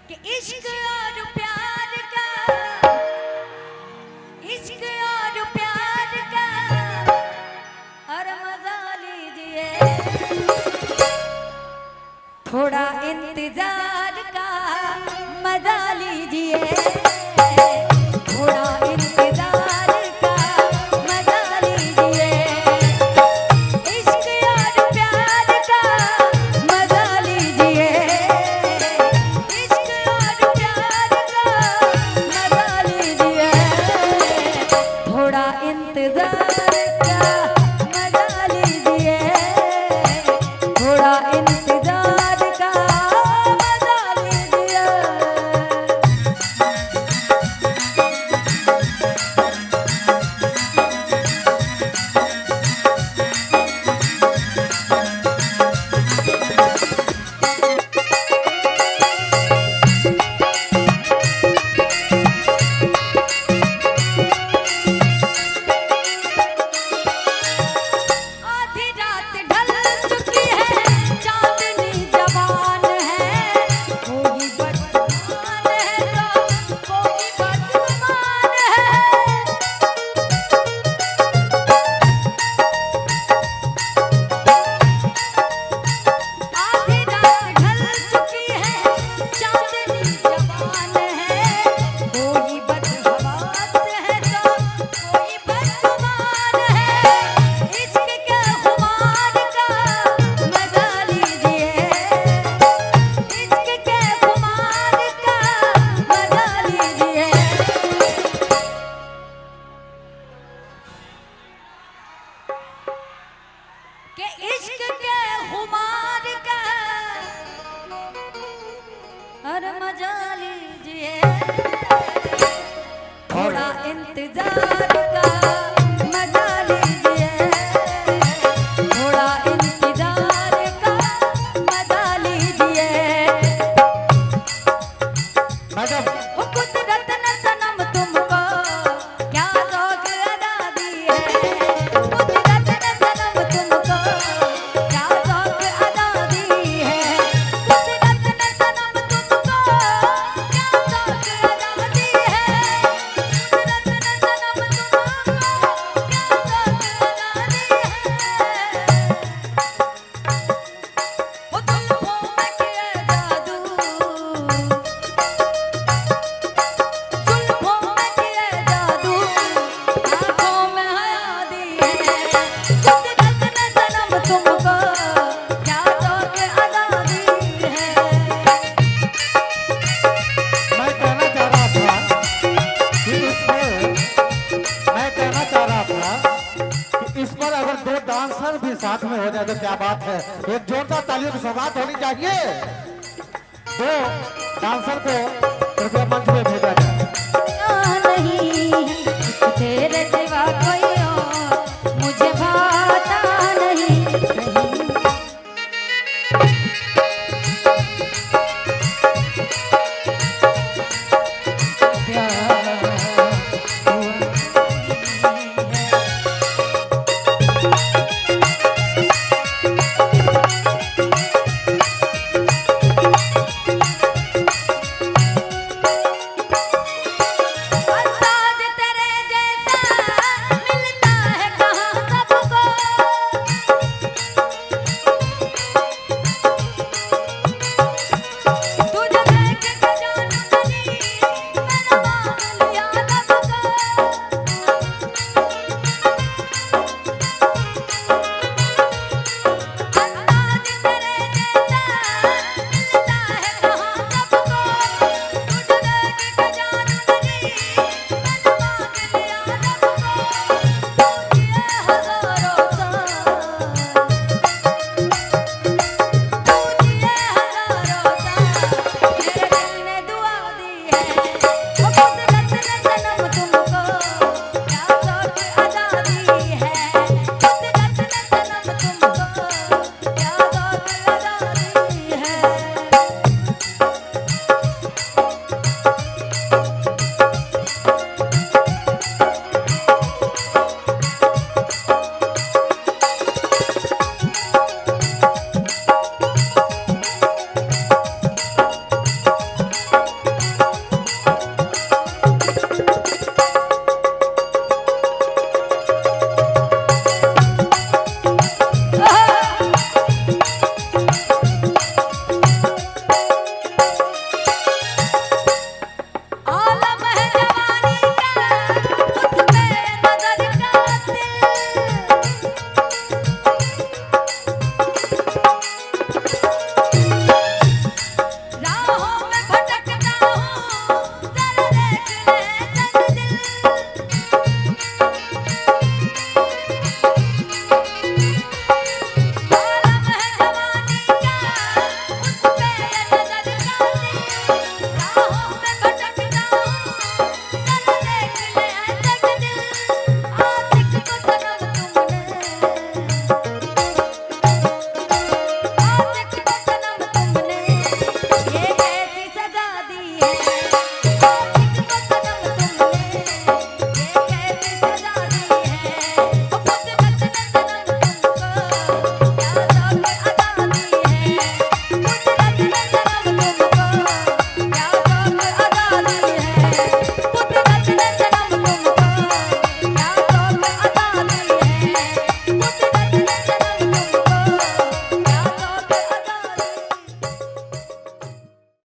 कि इश्क और प्यार का, इश्क और प्यार का और मजा लीजिए, थोड़ा इंतजार का मजा लीजिए, थोड़ा इंतजार का मजा लीजिए, इश्क और प्यार का मजा लीजिए, इश्क और प्यार का मजा लीजिए, थोड़ा इंतजार का मजा लीजिए, थोड़ा इंतजार का मजा लीजिए। आधी रात ढल चुकी है, चांदनी जवान है, कोई बदमान है तो कोई बदमान है। आधी रात ढल चुकी है, चांदनी जवान है, कोई बदहवास है तो कोई बदगुमान है, इश्क के खुमार का मजा लीजिए, इश्क के खुमार का मजा लीजिए, कि इश्क के खुमार का और मजा लीजिए, थोड़ा इंतजार का मजा लीजिए, थोड़ा इंतजार का मजा लीजिए। मैडम ओ कुदरत ने सनम तुमको क्या शौक अदा दी है, कुदरत ने सनम तुमको क्या शौक अदा दी है, कुदरत ने सनम तुमको क्या शौक अदा दी है, कुदरत ने सनम तुमको क्या शौक अदा दी है। ओ जुल्फों में किए जादू, जुल्फों में किए जादू, आँखों में हया दी है, कुदरत ने सनम तुमको क्या शौक अदा दी है। मैं कहना चाह रहा था कि मैं कहना चाह रहा था कि इस पर अगर दो डांसर भी साथ में हो जाए तो क्या बात है। एक जोरदार तालियों की सौगात होनी चाहिए। दो डांसर को कृपया मंच पे भेजा